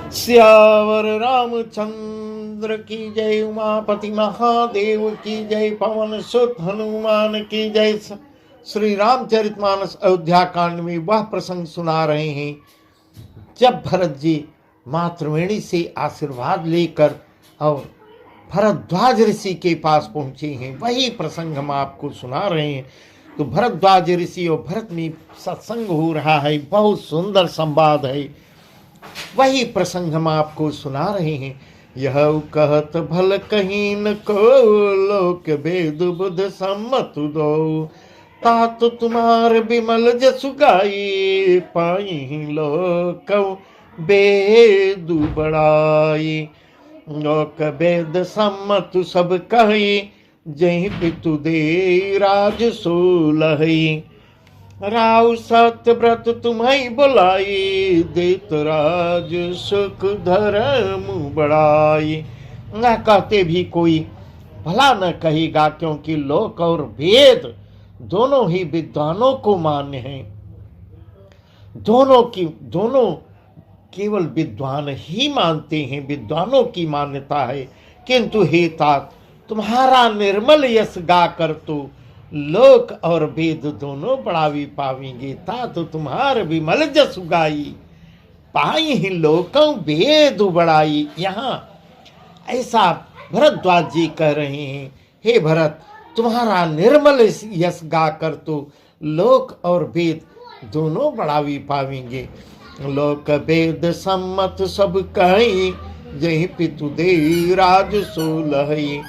सियावर रामचंद्र की जय, उमापति महादेव की जय, पवन सुत हनुमान की जय। श्री रामचरितमानस अयोध्या कांड में वह प्रसंग सुना रहे हैं जब भरत जी मातृवेणी से आशीर्वाद लेकर और भरद्वाज ऋषि के पास पहुंचे हैं। वही प्रसंग हम आपको सुना रहे हैं। तो भरद्वाज ऋषि और भरत में सत्संग हो रहा है, बहुत सुंदर संवाद है। वही प्रसंग हम आपको सुना रहे हैं। यह कहत भल कहीन को, लोक वेद बुध सम्मत दो, तात तुम्हार बिमल जसु गाई, पाई लोक वेद बड़ाई। लोक वेद सम्मत सब कही, जही पितु दे राज सोलही। राव सत्य व्रत तुम्हें बुलाई, देत राज सुख धर्म बढ़ाई। न कहते भी कोई भला न कहेगा, क्योंकि लोक और वेद दोनों ही विद्वानों को मान्य हैं। दोनों केवल विद्वान ही मानते हैं, विद्वानों की मान्यता है। किंतु हे तात, तुम्हारा निर्मल यश गाकर तो लोक और वेद दोनों बढ़ावी पावेंगे। तात तुम्हार विमल जस गाई, पाई ही लोकों वेद बढ़ाई। यहाँ ऐसा भरद्वाज जी कह रहे हैं, हे भरत, तुम्हारा निर्मल यश गाकर तो लोक और वेद दोनों बढ़ावी पावेंगे। लोक वेद सम्मत सब कही, जही पितु दे राज सोलही।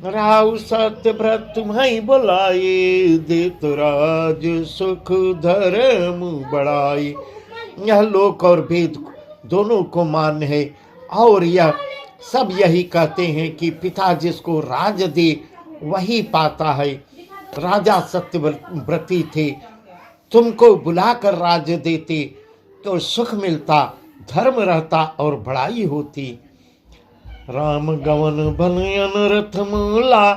राव सत्य व्रत तुम्हें बुलाए, देत राज सुख धर्म बढ़ाई। यह लोक और वेद दोनों को मान्य है, और यह सब यही कहते हैं कि पिता जिसको राज दे वही पाता है। राजा सत्यव्रती थे, तुमको बुलाकर राज देते तो सुख मिलता, धर्म रहता और बड़ाई होती। राम गवन बन अनरथ मूला,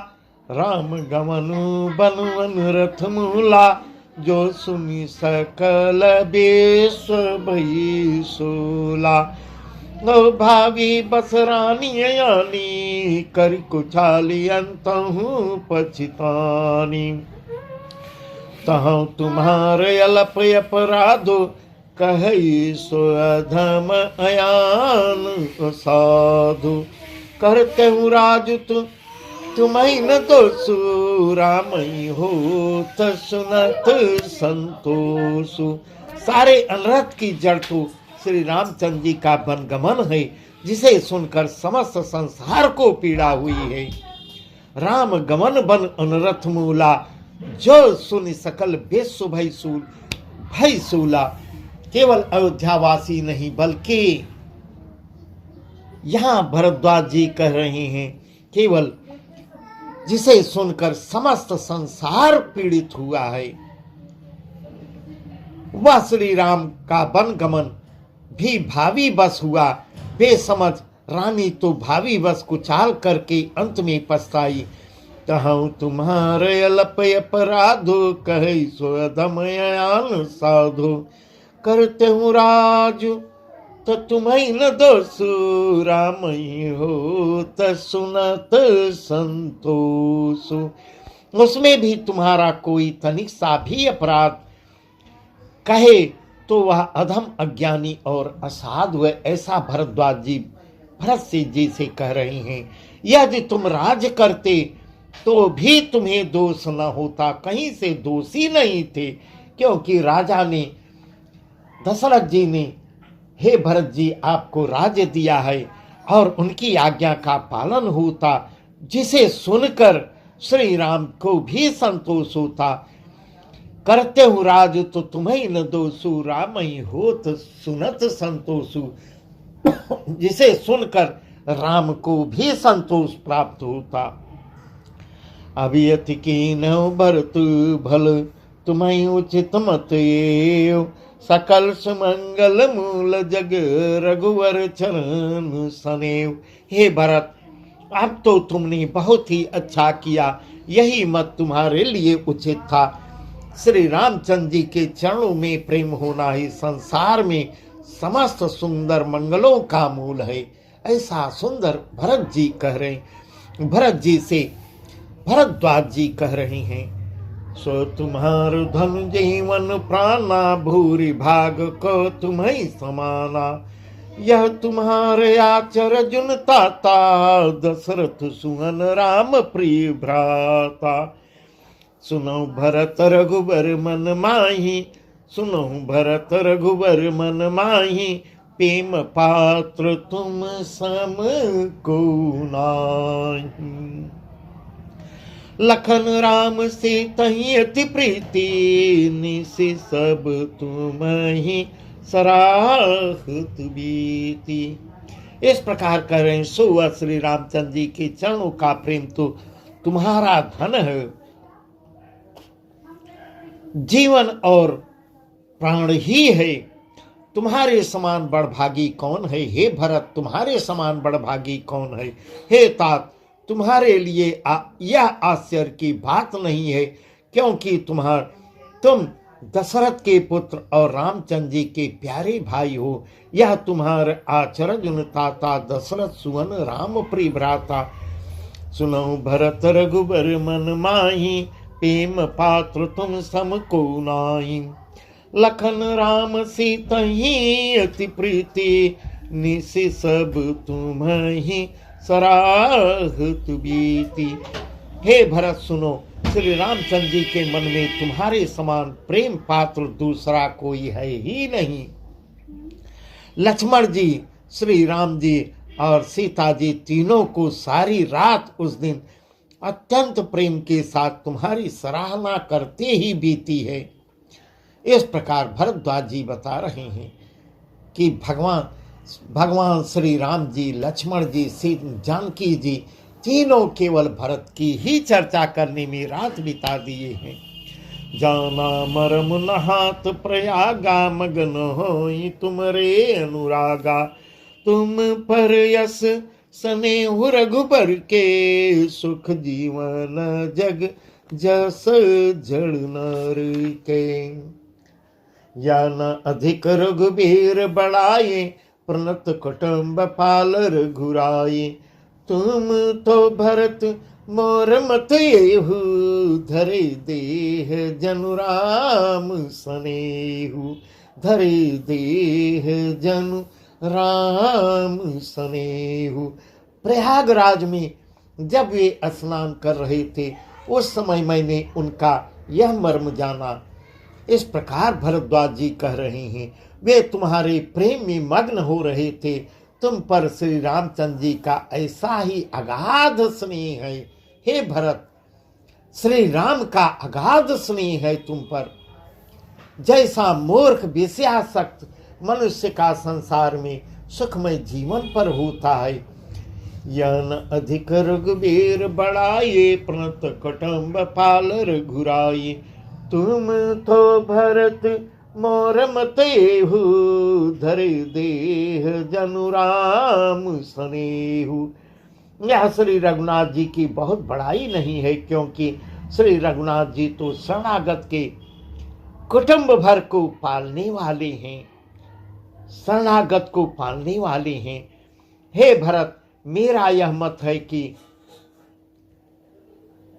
राम गवन बन अनरथ मूला, जो सुनी सकल बेस भई सोला। भावी बस रानी यानी, कर कुचाली अंतहु पछितानी। तहु तुम्हारे अलप अपराधो, कही सो अधम अयान साधु। करते हूँ राज तुम्हें न दोषु, रामई हो सुनत संतोषु। सारे अनर्थ की जड़ तो श्री रामचंद्र जी का वनगमन है, जिसे सुनकर समस्त संसार को पीड़ा हुई है। राम गमन बन अनरथ मूला, जो सुन सकल बेसु भई सूला। केवल अयोध्यावासी नहीं, बल्कि यहाँ भरद्वाज जी कह रहे हैं, केवल जिसे सुनकर समस्त संसार पीड़ित हुआ है, वह श्री राम का वनगमन भी भावी बस हुआ। बेसमझ रानी तो भावी बस कुचाल करके अंत में पछताई। तहु तुम्हारे अलप अपराधो, कहे सो अधम अयान साधो। करते हूँ राजू तो तुम्हें न दोषु, रामई हो त सुनत संतोषु। उसमें भी तुम्हारा कोई तनिक सा भी अपराध कहे तो वह अधम, अज्ञानी और असाधु है। ऐसा भरद्वाज जी भरत से जी से कह रहे हैं। यदि तुम राज करते तो भी तुम्हें दोष न होता, कहीं से दोषी नहीं थे, क्योंकि राजा ने, दशरथ जी ने, हे भरत जी, आपको राज्य दिया है और उनकी आज्ञा का पालन होता, जिसे सुनकर श्री राम को भी संतोष होता। करते हूँ राज तो तुम्हें न दोषु, रामई होत सुनत संतोषु। जिसे सुनकर राम को भी संतोष प्राप्त होता। अभियति कीन भरत भल, तुम्हें उचित मत एव, सकल सुमंगल मूल जग रघुवर चरण सनेव। हे भरत, अब तो तुमने बहुत ही अच्छा किया, यही मत तुम्हारे लिए उचित था। श्री रामचंद्र जी के चरणों में प्रेम होना ही संसार में समस्त सुंदर मंगलों का मूल है। ऐसा सुंदर भरत जी कह रहे, भरत जी से भरद्वाज जी कह रहे हैं। सो तुम्हार धन जीवन प्राणा, भूरि भाग को तुम्हें समाना। यह तुम्हारे आचर जुन ताता, दशरथ सुहन राम प्रिय भ्राता। सुनो भरत रघुबर मन माही, सुनो भरत रघुबर मन माही। प्रेम पात्र तुम सम को नाही। लखन राम से तही अति प्रीति, निसि सब तुम ही सराहत बीती। इस प्रकार कह रहे हैं, सो श्री रामचंद्र जी के चरणों का प्रेम तो तुम्हारा धन है, जीवन और प्राण ही है। तुम्हारे समान बड़भागी कौन है हे भरत, तुम्हारे समान बड़भागी कौन है हे तात। तुम्हारे लिए यह आश्चर्य की बात नहीं है, क्योंकि तुम दशरथ के पुत्र और रामचंद्र जी के प्यारे भाई हो। यह तुम्हारे आचरण ताता, दशरथ सुवन राम प्रिय भ्राता। सुनो भरत रघुबर मन माही, प्रेम पात्र तुम सम को नाही। लखन राम सीता ही अति प्रीति, निसि सब तुम ही सराहत बीती। हे भरत सुनो, श्री रामचंद्र जी के मन में तुम्हारे समान प्रेम पात्र दूसरा कोई है ही नहीं। लक्ष्मण जी, श्री राम जी और सीता जी तीनों को सारी रात उस दिन अत्यंत प्रेम के साथ तुम्हारी सराहना करते ही बीती है। इस प्रकार भरद्वाज जी बता रहे हैं कि भगवान श्री राम जी, लक्ष्मण जी, जानकी जी तीनों केवल भरत की ही चर्चा करने में रात बिता दिए हैं। जाना मरम नहात प्रयागा, मगन होई तुमरे अनुरागा। तुम पर यस स्नेह रघुबर के, सुख जीवन जग जस जड़ नर के। या न अधिक रघुबीर बढ़ाए, प्रणत कुटुंब पाल रघुराए। तुम तो भरत मोर मत येहु, धरे देह जनु राम सनेहु। धरे देह जनु राम सनेहु। प्रयागराज में जब वे स्नान कर रहे थे, उस समय मैंने उनका यह मर्म जाना। इस प्रकार भरद्वाज जी कह रहे हैं, वे तुम्हारे प्रेम में मग्न हो रहे थे। तुम पर श्री रामचंद्र जी का ऐसा ही अगाध स्नेह है हे भरत। श्री राम का अगाध स्नेह है तुम पर। जैसा मूर्ख विषयासक्त मनुष्य का संसार में सुखमय जीवन पर होता है, यन अधिक रघुबीर बढ़ाए, प्रणत कुटुंब पाल रघुराए। तुम तो भरत मोर मत येहु, धरे देह जनु राम सनेहु। यह श्री रघुनाथ जी की बहुत बड़ाई नहीं है, क्योंकि श्री रघुनाथ जी तो शरणागत के कुटुंब भर को पालने वाले हैं, शरणागत को पालने वाले हैं। हे भरत, मेरा यह मत है कि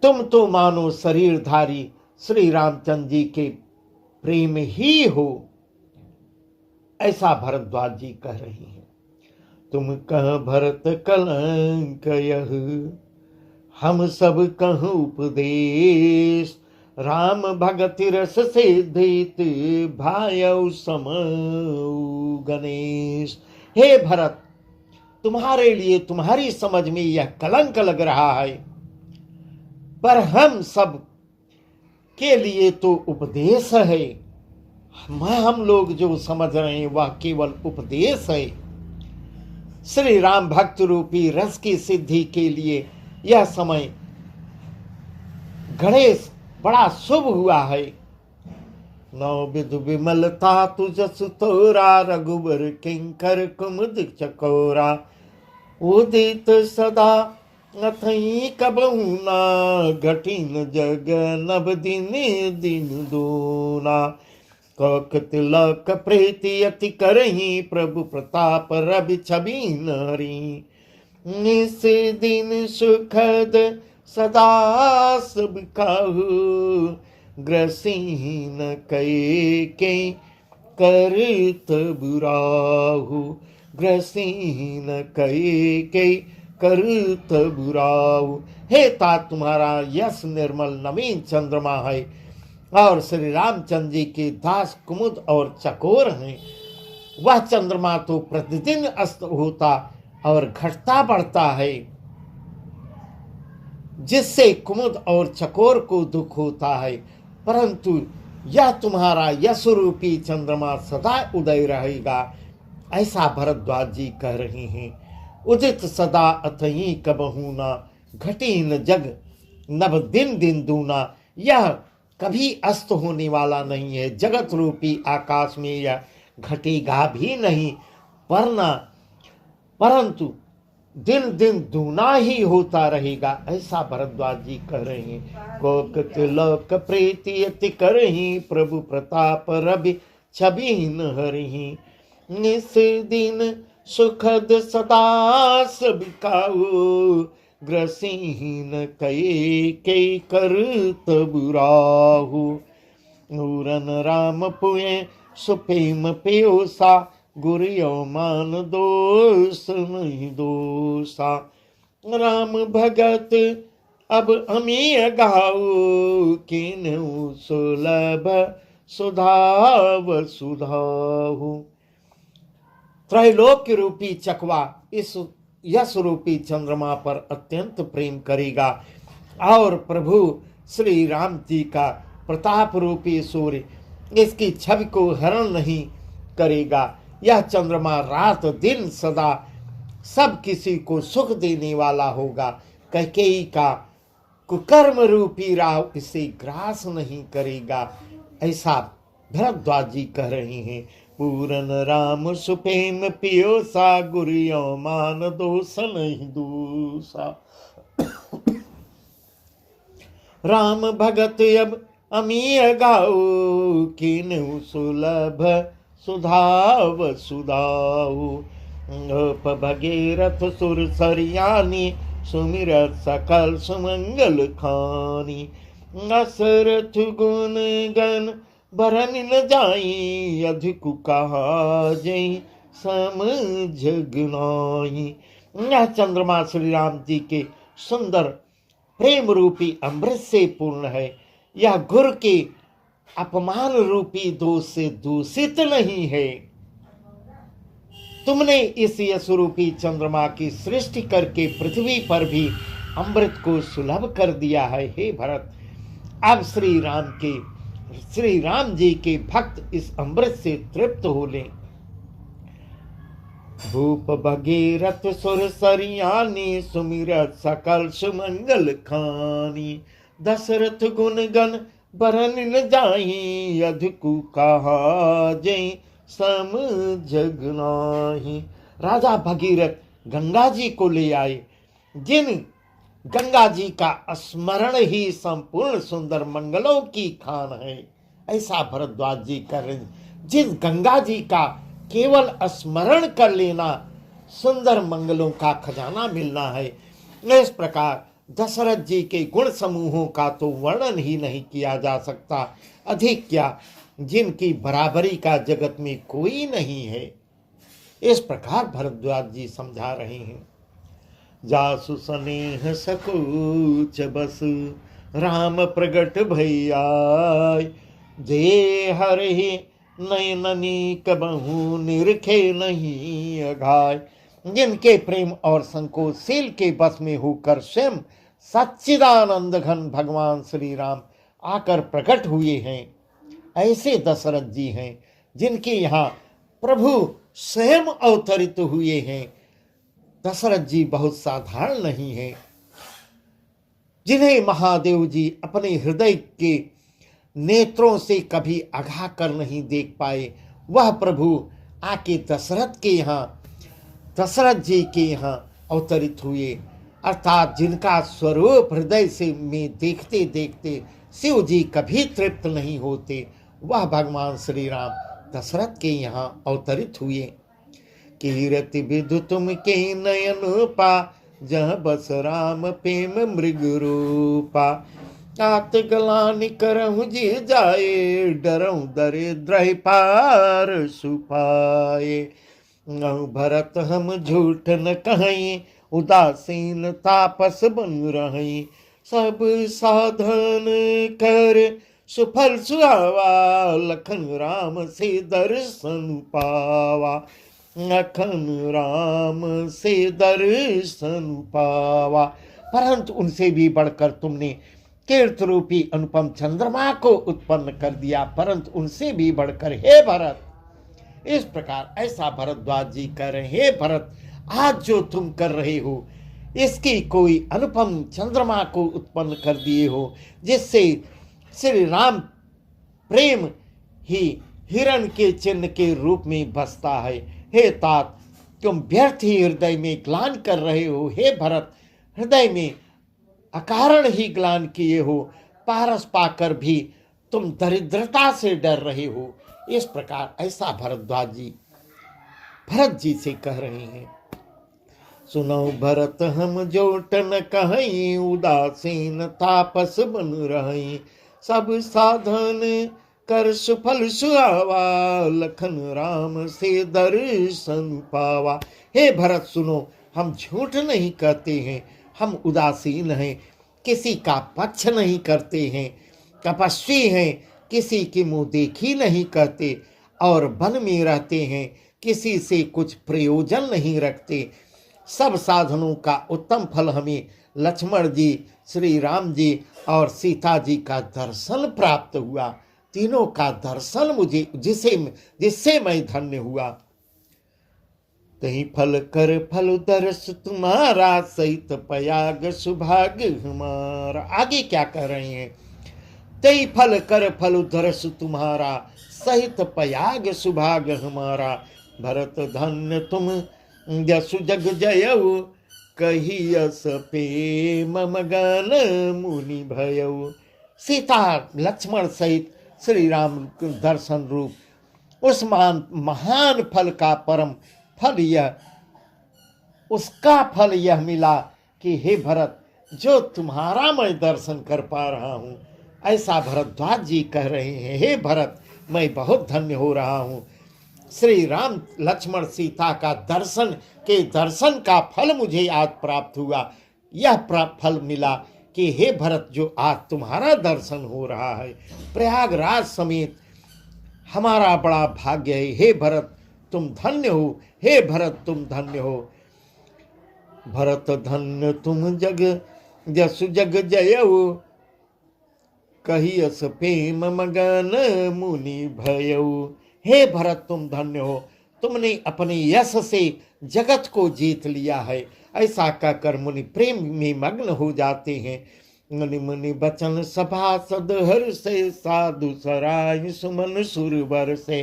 तुम तो मानो शरीरधारी श्री रामचंद्र जी के प्रेम ही हो। ऐसा भरद्वाज जी कह रही हैं। तुम कह भरत कलंक यह, हम सब कहूँ उपदेश। राम भगत रस से देत, भायौ समऊ गणेश। हे भरत, तुम्हारे लिए तुम्हारी समझ में यह कलंक लग रहा है, पर हम सब के लिए तो उपदेश है। हम लोग जो समझ रहे हैं वह केवल उपदेश है। श्री राम भक्त रूपी रस की सिद्धि के लिए यह समय गणेश बड़ा शुभ हुआ है। नौ विधु विमलता तुजस तोरा, रघुबर किंकर कुमुद चकोरा। उदित सदा अथई कबहू ना, घटिन जग नभ दिन दिन दूना। कौक तिलक प्रीति अति करही प्रभु प्रताप रवि छवि नारी। निस दिन सुखद सदा सब काहू ग्रसिन कई के करत बुराहु। ग्रसिन कई के करत बुराहु। हे तात तुम्हारा यश निर्मल नवीन चंद्रमा है और श्री रामचंद्र जी के दास कुमुद और चकोर हैं। वह चंद्रमा तो प्रतिदिन अस्त होता और घटता बढ़ता है, जिससे कुमुद और चकोर को दुख होता है, परंतु यह तुम्हारा यश रूपी चंद्रमा सदा उदय रहेगा, ऐसा भरद्वाज जी कह रहे हैं। उदित सदा अथही कबहू ना घटी न जग नभ दिन दिन दूना। यह कभी अस्त होने वाला नहीं है, जगत रूपी आकाश में यह घटेगा भी नहीं, परंतु दिन दिन दूना ही होता रहेगा, ऐसा भरद्वाज जी कह रहे हैं। कोक तिलक प्रीति अति करही प्रभु प्रताप रवि छवि हरिही। निस दिन सुखद सदा सब काऊ ग्रसिहीन कई कई करत बुराहु। नूरन राम पुए सुप्रेम पेयोसा गुरियो मान दोष नहीं दोषा। राम भगत अब अमीय गाऊ किन्हु सुलभ सुधाव सुधाहु। त्रैलोक्य रूपी चकवा इस यश रूपी चंद्रमा पर अत्यंत प्रेम करेगा और प्रभु श्री राम जी का प्रताप रूपी सूर्य इसकी छवि को हरण नहीं करेगा। यह चंद्रमा रात दिन सदा सब किसी को सुख देने वाला होगा। कैकेयी का कुकर्म रूपी राव इसे ग्रास नहीं करेगा, ऐसा भरद्वाज जी कह रहे हैं। पूरन राम सुप्रेम पियोसा गुरियो मान दोष नहीं दूसा। राम भगत अब अमीय गाओ किन्हु सुलभ सुधाव सुधाऊ। भगीरथ सुर सरियानी सुमिरत सकल सुमंगल खानी। असरथ गुण गण भरन न जाई अधिक कहा जय समझ गुनाई। यह चंद्रमा श्री राम जी के सुंदर प्रेम रूपी अमृत से पूर्ण है। यह गुरु के अपमान रूपी दोष से दूषित नहीं है। तुमने इस यश रूपी चंद्रमा की सृष्टि करके पृथ्वी पर भी अमृत को सुलभ कर दिया है। हे भरत, अब श्री राम जी के भक्त इस अमृत से तृप्त हो लें। भूप भगीरथ सुर सरियानी सुमिरत सकल सुमंगल खानी। दशरथ गुण गण बरन न जाई अधिकु कहा जय समझ नाही। राजा भगीरथ गंगा जी को ले आए, जिन गंगा जी का स्मरण ही संपूर्ण सुंदर मंगलों की खान है, ऐसा भरद्वाज जी कर रहे। जिस गंगा जी का केवल स्मरण कर लेना सुंदर मंगलों का खजाना मिलना है। इस प्रकार दशरथ जी के गुण समूहों का तो वर्णन ही नहीं किया जा सकता, अधिक क्या जिनकी बराबरी का जगत में कोई नहीं है। इस प्रकार भरद्वाज जी समझा रहे हैं। जासु स्नेह सकुच बस राम प्रगट भैया जे हरि नयननी कबहू निरखे नहीं अघाय। जिनके प्रेम और संकोचशील के बस में होकर स्वयं सच्चिदानंद घन भगवान श्री राम आकर प्रकट हुए हैं, ऐसे दशरथ जी हैं। जिनके यहाँ प्रभु स्वयं अवतरित हुए हैं। दशरथ जी बहुत साधारण नहीं हैं, जिन्हें महादेव जी अपने हृदय के नेत्रों से कभी अघा कर नहीं देख पाए, वह प्रभु आके दशरथ जी के यहाँ अवतरित हुए। अर्थात जिनका स्वरूप हृदय से में देखते देखते शिव जी कभी तृप्त नहीं होते, वह भगवान श्री राम दशरथ के यहाँ अवतरित हुए। कीरति विधु तुम के नयन पा, जह बस राम प्रेम मृग रूपा। आत गलानि करहु जी जाए, डरहु दरिद्र पार सुपाए। भरत हम झूठ न कहीं, उदासीन तापस बन रही। सब साधन कर सुफल सुहावा, लखन राम से दर्शन पावा। लखन राम से दर्शन पावा। परंतु उनसे भी बढ़कर तुमने कीर्त रूपी अनुपम चंद्रमा को उत्पन्न कर दिया। परंतु उनसे भी बढ़कर हे भरत, इस प्रकार ऐसा भरद्वाज जी कह रहे, हे भरत, आज जो तुम कर रहे हो इसकी कोई अनुपम चंद्रमा को उत्पन्न कर दिए हो, जिससे श्री राम प्रेम ही हिरण के चिन्ह के रूप में बसता है। हे तात, तुम व्यर्थ ही हृदय में ग्लान कर रहे हो। हे भरत, हृदय में अकारण ही ग्लान किए हो, पारस पाकर भी तुम दरिद्रता से डर रहे हो। इस प्रकार ऐसा भरद्वाज जी भरत जी से कह रहे हैं। सुनो भरत हम जोट न कहीं, उदासीन तापस बन रही। सब साधन कर सुफल सुहावा, लखन राम से दर्शन पावा। हे भरत सुनो, हम झूठ नहीं कहते हैं, हम उदासीन हैं, किसी का पक्ष नहीं करते हैं, तपस्वी हैं, किसी की मुंह देखी नहीं कहते, और वन में रहते हैं, किसी से कुछ प्रयोजन नहीं रखते। सब साधनों का उत्तम फल हमें लक्ष्मण जी, श्री राम जी और सीता जी का दर्शन प्राप्त हुआ। तीनों का दर्शन मुझे जिससे मैं धन्य हुआ। तही फल कर फल दर्श तुम्हारा, सहित पयाग सुभाग्य हमारा। आगे क्या कह रहे हैं? तई फल कर फल दर्श तुम्हारा, सहित पयाग सुभाग्य हमारा। भरत धन्य तुम यशु जग जयऊ, कही यस प्रेम मगन मुनि भयऊ। सीता लक्ष्मण सहित श्री राम दर्शन रूप उस महान फल का परम फल यह, उसका फल यह मिला कि हे भरत, जो तुम्हारा मैं दर्शन कर पा रहा हूँ। ऐसा भरद्वाज जी कह रहे हैं, हे भरत, मैं बहुत धन्य हो रहा हूँ। श्री राम लक्ष्मण सीता का दर्शन का फल मुझे आज प्राप्त हुआ। यह फल मिला कि हे भरत, जो आज तुम्हारा दर्शन हो रहा है, प्रयागराज समेत हमारा बड़ा भाग्य है। हे भरत, तुम धन्य हो। हे भरत, तुम धन्य हो। भरत धन्य तुम जग जसु जग जयऊ, कहियस प्रेम मगन मुनि भयऊ। हे भरत, तुम धन्य हो, तुमने अपने यश से जगत को जीत लिया है। ऐसा कहकर मुनि प्रेम में मग्न हो जाते हैं। मुनि मुनि बचन सभा सदहर से, साधु सराय सुमन सुरवर से।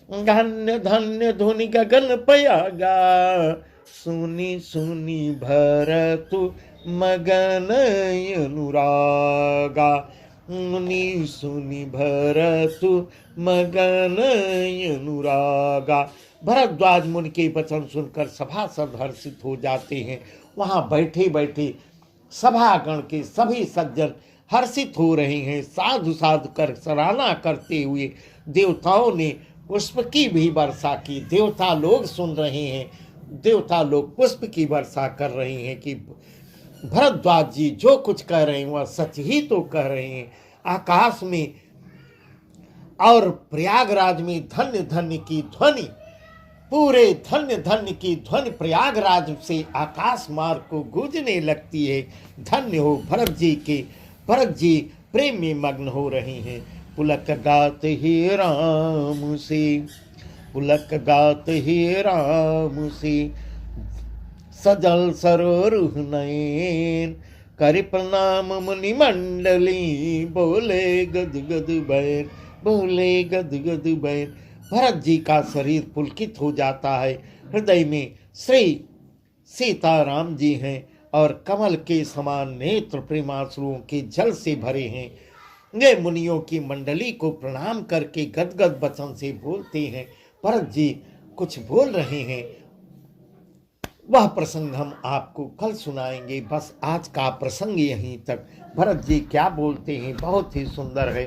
धन्य धन्य धुनि गगन पयागा, सुनी सुनी भरत मगन अनुरागा। मुनि सुनि भरत मगन अनुरागा। भरद्वाज मुनि के वचन सुनकर सभासद हर्षित हो जाते हैं। वहाँ बैठे बैठे सभागण के सभी सज्जन हर्षित हो रहे हैं। साधु साधु कर सराहना करते हुए देवताओं ने पुष्प की भी वर्षा की। देवता लोग सुन रहे हैं, देवता लोग पुष्प की वर्षा कर रहे हैं कि भरद्वाज जी जो कुछ कह रहे हैं वह सच ही तो कह रहे हैं। आकाश में और प्रयागराज में धन्य धन्य की ध्वनि, पूरे धन्य धन्य की ध्वनि प्रयागराज से आकाश मार्ग को गूंजने लगती है। धन्य हो भरत जी के। भरत जी प्रेम में मग्न हो रहे हैं। पुलक गात ही राम से, पुलक गात ही राम से, सजल सरोरुह नयन, कर प्रणाम मुनि मंडली, बोले गद गद बैन, बोले गद गद बैन। भरत जी का शरीर पुलकित हो जाता है। हृदय में श्री सीताराम जी हैं और कमल के समान नेत्र प्रेमाश्रुओं के जल से भरे हैं। वे मुनियों की मंडली को प्रणाम करके गदगद वचन से बोलते हैं, भरत जी कुछ बोल रहे हैं, वह प्रसंग हम आपको कल सुनाएंगे। बस आज का प्रसंग यहीं तक। भरत जी क्या बोलते हैं बहुत ही सुंदर है।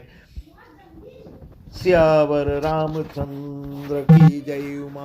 सियावर रामचंद्र की जय। उमा